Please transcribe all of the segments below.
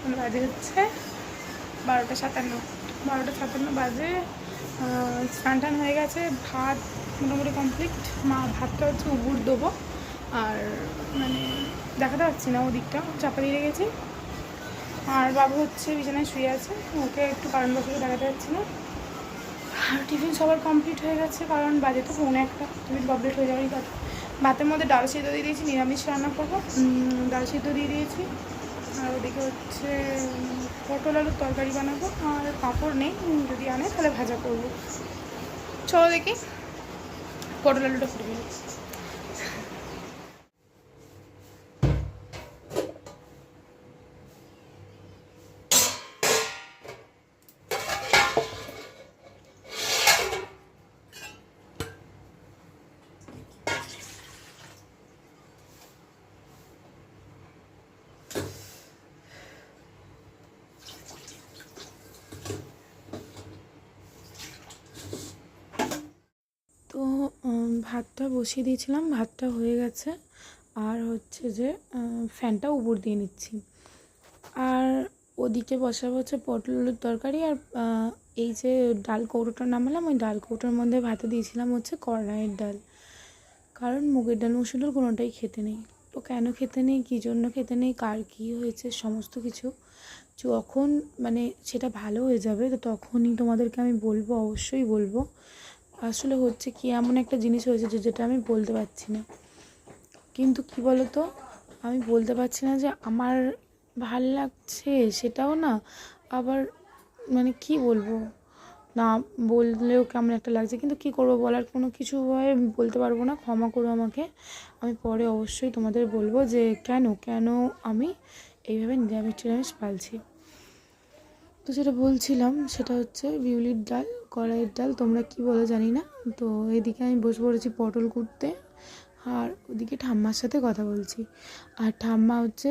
এখন বাজে হচ্ছে 12:57, 12:57 বাজে। স্নান টান হয়ে গেছে, ভাত মোটামুটি কমপ্লিট। মা ভাতটা হচ্ছে উবুর দেবো, আর মানে দেখাতে পাচ্ছি না, ওদিকটা চাপা দিয়ে গেছি। আর বাবু হচ্ছে বিছানায় শুয়ে আছে, ওকে একটু কারণবশত দেখাতে পাচ্ছি না। আর টিফিন সবার কমপ্লিট হয়ে গেছে, কারণ বাজে তো 1:45, টিফিন কমপ্লিট হয়ে যাওয়ারই কথা। ভাতের মধ্যে ডাল সিদ্ধ দিয়ে দিয়েছি, নিরামিষ রান্না করবো, ডাল সিদ্ধ দিয়ে দিয়েছি। আর ওদিকে হচ্ছে পটল আলুর তরকারি বানাবো, আর পাঁপড় নেই, যদি আনে তাহলে ভাজা করবো। চলো দেখি পটল আলুটা ফুটে ফেলি। তো ভাতটা বসিয়ে দিয়েছিলাম, ভাতটা হয়ে গেছে। আর হচ্ছে যে ফ্যানটা উপর দিয়ে নিচ্ছি। আর ওদিকে বসাবো হচ্ছে পটল আলুর তরকারি। আর এই যে ডাল কৌটোটা নামালাম, ওই ডাল কৌটোর মধ্যে ভাতে দিয়েছিলাম হচ্ছে কড়াইয়ের ডাল। কারণ মুগের ডাল মসুর ডাল কোনোটাই খেতে নেই। তো কেন খেতে নেই, কী জন্য খেতে নেই, কার কী হয়েছে, সমস্ত কিছু যখন মানে সেটা ভালো হয়ে যাবে, তো তখনই তোমাদেরকে আমি বলবো, অবশ্যই বলবো। আসলে হচ্ছে কি, এমন একটা জিনিস হয়েছে যেটা আমি বলতে পারছি না। কিন্তু কি বলো তো, আমি বলতে পারছি না যে আমার ভাল লাগছে সেটাও না, আবার মানে কি বলবো, না বললেও কেমন একটা লাগছে। কিন্তু কি করব, বলার কোনো কিছু হয় বলতে পারবো না, ক্ষমা করো আমাকে। আমি পরে অবশ্যই তোমাদের বলবো যে কেন কেন আমি এইভাবে নিরামিষ পালছি। তো যেটা বলছিলাম সেটা হচ্ছে বিউলির ডাল, কড়াইয়ের ডাল, তোমরা কি বলো জানি না। তো এদিকে আমি বসে পড়েছি পটল কুটতে, আর ওদিকে ঠাম্মার সাথে কথা বলছি। আর ঠাম্মা হচ্ছে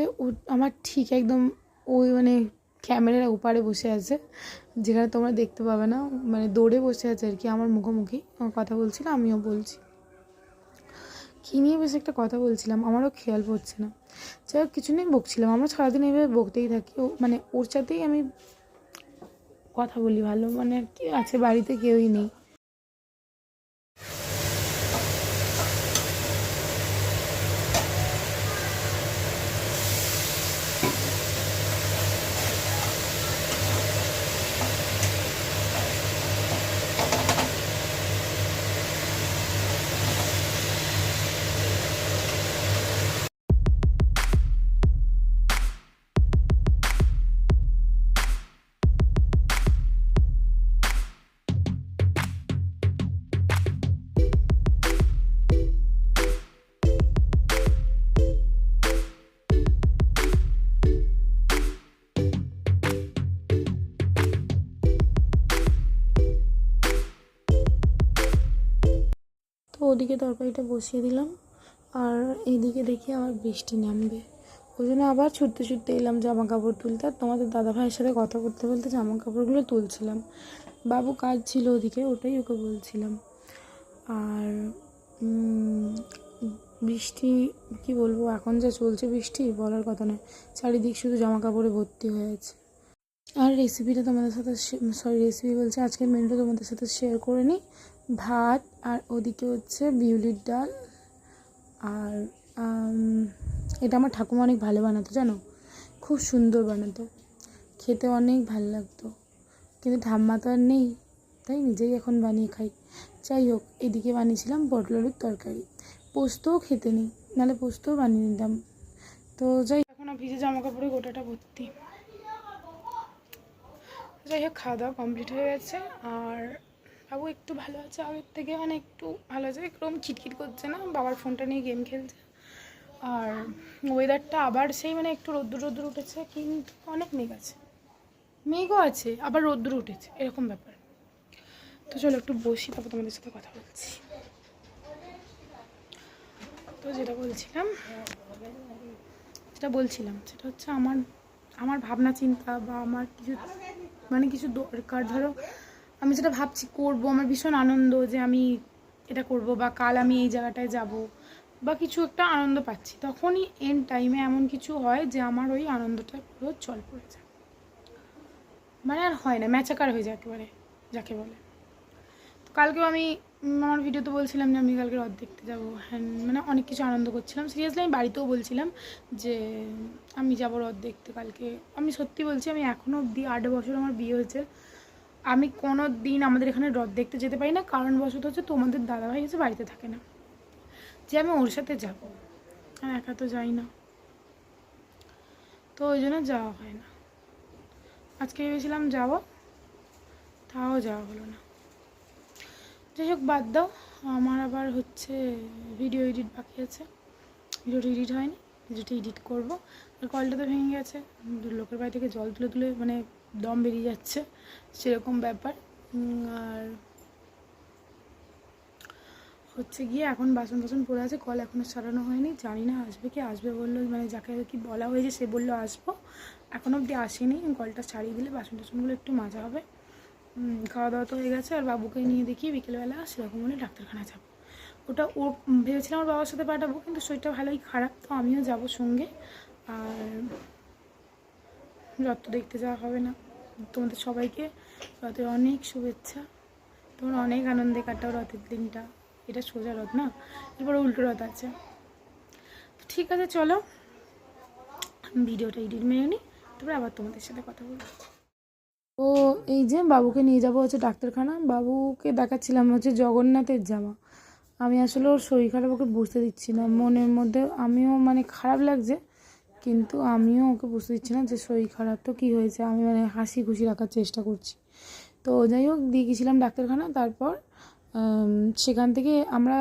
আমার ঠিক একদম ওই মানে ক্যামেরার ওপারে বসে আছে, যেখানে তোমরা দেখতে পাবে না, মানে দৌড়ে বসে আছে আর কি, আমার মুখোমুখি কথা বলছিল, আমিও বলছি। কী নিয়ে বেশ একটা কথা বলছিলাম, আমারও খেয়াল পড়ছে না। যাই হোক, কিছু নিয়ে বকছিলাম। আমরা সারাদিন এইভাবে বকতেই থাকি, মানে ওর সাথেই আমি কথা বলি ভালো, মানে কি আছে, বাড়িতে কেউই নেই। তো ওদিকে তরকারিটা বসিয়ে দিলাম, আর এইদিকে দেখি আবার বৃষ্টি নামবে, ওই জন্য আবার ছুটতে ছুটতে এলাম জামা কাপড় তুলতে। আর তোমাদের দাদা ভাইয়ের সাথে কথা বলতে বলতে জামা কাপড়গুলো তুলছিলাম। বাবু কাজ ছিল ওদিকে, ওটাই ওকে বলছিলাম। আর বৃষ্টি কি বলবো, এখন যা চলছে বৃষ্টি বলার কথা নয়, চারিদিক শুধু জামা কাপড়ে ভর্তি হয়ে আছে। আর রেসিপিটা তোমাদের সাথে রেসিপি বলছে, আজকের মেনুটা তোমাদের সাথে শেয়ার করে নিই। ভাত, আর ওদিকে হচ্ছে বিউলির ডাল। আর এটা আমার ঠাকুমা অনেক ভালো বানাতো, জানো, খুব সুন্দর বানাতো, খেতে অনেক ভালো লাগতো। কিন্তু ঠাম্মা তো আর নেই, তাই নিজেই এখন বানিয়ে খাই। যাই হোক, এদিকে বানিয়েছিলাম পটল আলুর তরকারি। পোস্তও খেতে নেই, নাহলে পোস্তও বানিয়ে নিতাম। তো যাই, এখন ভিজে জামা কাপড়ে গোটাটা ভর্তি। যাই হোক, খাওয়া দাওয়া কমপ্লিট হয়ে গেছে। আর বাবু একটু ভালো আছে আগের থেকে, মানে একটু ভালো আছে, একদম খিটখিট করছে না, বাবার ফোনটা নিয়ে গেম খেলছে। আর ওয়েদারটা আবার সেই মানে একটু রোদ্দুর রোদ্দুর উঠেছে, কিন্তু অনেক মেঘ আছে, মেঘও আছে আবার রোদ্দুর উঠেছে, এরকম ব্যাপার। তো চলো একটু বসি, তারপর তোমাদের সাথে কথা বলছি। তো যেটা বলছিলাম সেটা হচ্ছে আমার ভাবনা চিন্তা, বা আমার কিছু মানে কিছু দরকার, ধরো আমি যেটা ভাবছি করবো, আমার ভীষণ আনন্দ যে আমি এটা করব, বা কাল আমি এই জায়গাটায় যাব, বা কিছু একটা আনন্দ পাচ্ছি, তখনই এন্ড টাইমে এমন কিছু হয় যে আমার ওই আনন্দটা পুরো জল পড়ে যায়। মানে আর হয় না, ম্যাচাকার হয়ে যায় একেবারে যাকে বলে। তো কালকেও আমি আমার ভিডিওতে বলছিলাম যে আমি কালকে রথ দেখতে যাবো, হ্যাঁ মানে অনেক কিছু আনন্দ করছিলাম। সিরিয়াসলি আমি বাড়িতেও বলছিলাম যে আমি যাবো রথ দেখতে কালকে। আমি সত্যি বলছি, আমি এখনও অবধি 8 বছর আমার বিয়ে হয়েছে, আমি কোনো দিন আমাদের এখানে রথ দেখতে যেতে পারি না। কারণবশত হচ্ছে তোমাদের দাদাভাই হচ্ছে বাড়িতে থাকে না, যে আমি ওর সাথে যাবো, আর একা তো যাই না, তো ওই জন্য যাওয়া হয় না। আজকে ভেবেছিলাম যাবো, তাও যাওয়া হলো না। যাই হোক, বাদ দাও। আমার আবার হচ্ছে ভিডিও এডিট বাকি আছে, ভিডিওটা এডিট হয়নি, ভিডিওটা এডিট করবো। আর কলটা তো ভেঙে গেছে, লোকের বাড়ি থেকে জল তুলে তুলে মানে দম বেরিয়ে যাচ্ছে, সেরকম ব্যাপার। আর হচ্ছে গিয়ে এখন বাসন টাসন পড়ে আছে, কল এখনও সারানো হয়নি, জানি না আসবে কি। আসবে বললো, মানে যাকে কি বলা হয়েছে সে বললো আসবো, এখন অবধি আসেনি। কলটা ছাড়িয়ে দিলে বাসন টাসনগুলো একটু মাজা হবে। খাওয়া দাওয়া তো হয়ে গেছে, আর বাবুকে নিয়ে দেখি বিকেলবেলা সেরকম হলে ডাক্তারখানা যাবো। ওটা ও ভেবেছিলাম আমার বাবার সাথে পাঠাবো, কিন্তু শরীরটা ভালোই খারাপ, তো আমিও যাব সঙ্গে। আর রথ তো দেখতে যাওয়া হবে না। তোমাদের সবাইকে রথের অনেক শুভেচ্ছা, তোমরা অনেক আনন্দে কাটাও রথের দিনটা। এটা সোজা রথ না, এরপর উল্টো রথ আছে। তো ঠিক আছে, চলো ভিডিওটা এডিট মেরে নিই, তারপরে আবার তোমাদের সাথে কথা বলবো। তো এই যে বাবুকে নিয়ে যাবো হচ্ছে ডাক্তারখানা। বাবুকে দেখাচ্ছিলাম হচ্ছে জগন্নাথের জামা। আমি আসলে ওর শরীর খারাপ, ওকে বুঝতে দিচ্ছি না, মনের মধ্যে আমিও মানে খারাপ লাগছে, কিন্তু আমিও ওকে বুঝতে দিচ্ছি না যে শরীর খারাপ তো কী হয়েছে। আমি মানে হাসি খুশি রাখার চেষ্টা করছি। তো যাই হোক, দিয়ে গেছিলাম ডাক্তারখানা। তারপর সেখান থেকে আমরা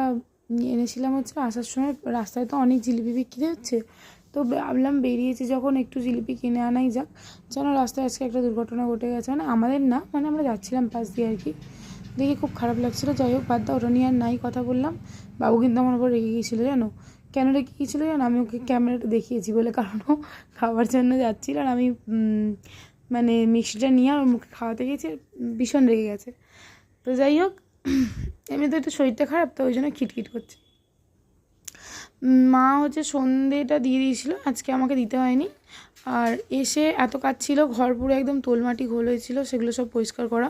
এনেছিলাম হচ্ছে আসার সময়, রাস্তায় তো অনেক জিলিপি বিক্রি হচ্ছে, তো ভাবলাম বেরিয়েছি যখন একটু জিলিপি কিনে আনাই যাক। যেন রাস্তায় আজকে একটা দুর্ঘটনা ঘটে গেছে, মানে আমাদের না, মানে আমরা যাচ্ছিলাম পাশ দিয়ে আর কি, দেখে খুব খারাপ লাগছিলো। যাই হোক, বাদ দাও, ওটা নিয়ে আর নাই কথা বললাম। বাবু কিন্তু আমার উপর রেগে গিয়েছিলো, জানো কেন রেগে গিয়েছিলো জানো? আমি ওকে ক্যামেরাটা দেখিয়েছি বলে, কারণ ও খাওয়ার জন্য যাচ্ছিল, আর আমি মানে মিষ্টিটা নিয়ে আর মুখে খাওয়াতে গিয়েছি, ভীষণ রেগে গেছে। তো যাই হোক, এমনি তো একটু শরীরটা খারাপ, তো ওই জন্য খিটখিট করছে। মা হচ্ছে সন্ধ্যেটা দিয়ে দিয়েছিলো, আজকে আমাকে দিতে হয়নি। আর এসে এত কাজ ছিল, ঘর পুরো একদম তোলমাটি ঘোল হয়েছিল, সেগুলো সব পরিষ্কার করা।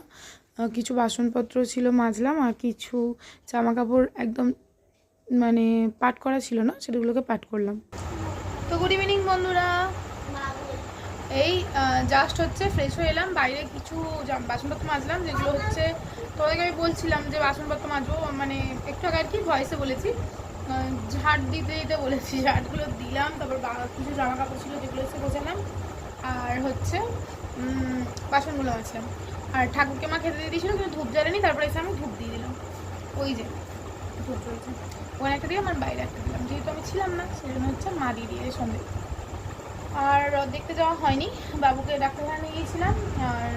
কিছু বাসনপত্র ছিল মাজলাম, আর কিছু জামা কাপড় একদম মানে পাট করা ছিল না, সেগুলোকে পাট করলাম। তো গুড ইভিনিং বন্ধুরা, এই জাস্ট হচ্ছে ফ্রেশ হয়ে এলাম। বাইরে কিছু বাসনপত্র মাজলাম, যেগুলো হচ্ছে তোমাদেরকে আমি বলছিলাম যে বাসনপত্র মাজবো, মানে একটু আগে আর কি ভয়েসে বলেছি, ঝাড় দিতে দিতে বলেছি, ঝাড়গুলো দিলাম। তারপর কিছু জামা কাপড় ছিল যেগুলো হচ্ছে গোছালাম, আর হচ্ছে বাসনগুলো মাজলাম। আর ঠাকুরকে মা খেতে দিয়ে দিয়েছিল, কিন্তু ধূপ জ্বালেনি, তারপরে এসে আমি ধূপ দিয়ে দিলাম। ওই যে ধূপ রয়েছে, ওখানে একটা দিলাম আর বাইরে একটা দিলাম, যেহেতু আমি ছিলাম না সেই জন্য হচ্ছে মা দিয়ে দিয়ে সন্ধে। আর দেখতে যাওয়া হয়নি, বাবুকে ডাক্তারখানা নিয়ে গিয়েছিলাম। আর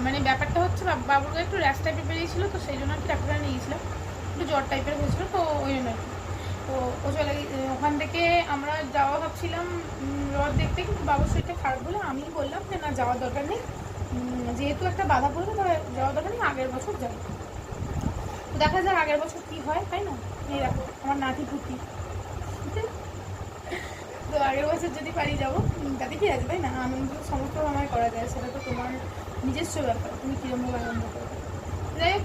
মানে ব্যাপারটা হচ্ছে বাবুকে একটু র্যাশ টাইপের বেরিয়েছিলো, তো সেই জন্য আর কি ডাক্তারখানা নিয়ে গিয়েছিলাম, একটু জ্বর টাইপের হয়েছিলো, তো ওই জন্য আর কি। তো ও চলে ওখান থেকে আমরা যাওয়া ভাবছিলাম রথ দেখতে, কিন্তু বাবুর শরীরটা খারাপ বলে আমি বললাম যে না, যাওয়ার দরকার নেই, যেহেতু একটা বাধা পড়বে তবে যাওয়ার দরকার নেই, আগের বছর যাই। তো দেখা যাক আগের বছর কী হয়, তাই না? এই দেখো আমার নাতি পুতি, তো আগের বছর যদি পারি যাবো, তাতে কি আছে, তাই না? আনন্দ সমস্ত আমায় করা যায়, সেটা তো তোমার নিজস্ব ব্যাপার, তুমি কীরকমভাবে আনন্দ করবে। যাই হোক,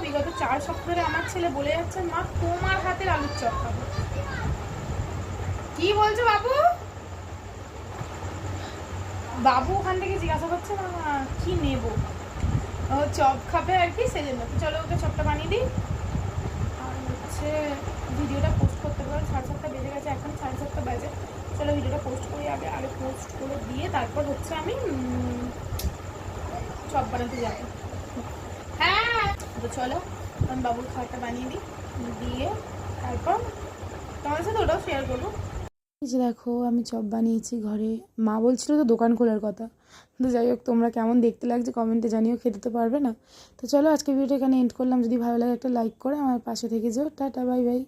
বিগত 4 সপ্তাহ ধরে আমার ছেলে বলে যাচ্ছে মা তোমার হাতের আলুর চপ খাবো। কি বলছো বাবু? বাবু ওখান থেকে জিজ্ঞাসা করছে না কি নেবো, ও চপ খাবে আর কি, সেজন্য। তো চলো ওকে চপটা বানিয়ে দিই। আর হচ্ছে ভিডিওটা পোস্ট করতে পারো, 7:30 বেজে গেছে, এখন 7:30 বাজে। চলো ভিডিওটা পোস্ট করি আগে পোস্ট করে দিয়ে তারপর হচ্ছে আমি চপ বানাতে যাবো। হ্যাঁ, তো চলো আমি বাবুর খাবারটা বানিয়ে দিই, দিয়ে তারপর তোমাদের সাথে ওটাও শেয়ার করবো। এই যে দেখো, আমি চপ বানিয়েছি ঘরে, মা বলছিল তো দোকান খোলার কথা। তো যাই হোক, তোমরা কেমন দেখতে লাগছে কমেন্টে জানিও, খেতে তো পারবে না। তো চলো আজকে ভিডিওটা এখানে এন্ড করলাম, যদি ভালো লাগে একটা লাইক করে আমার পাশে থেকে যেও। Tata, bye bye.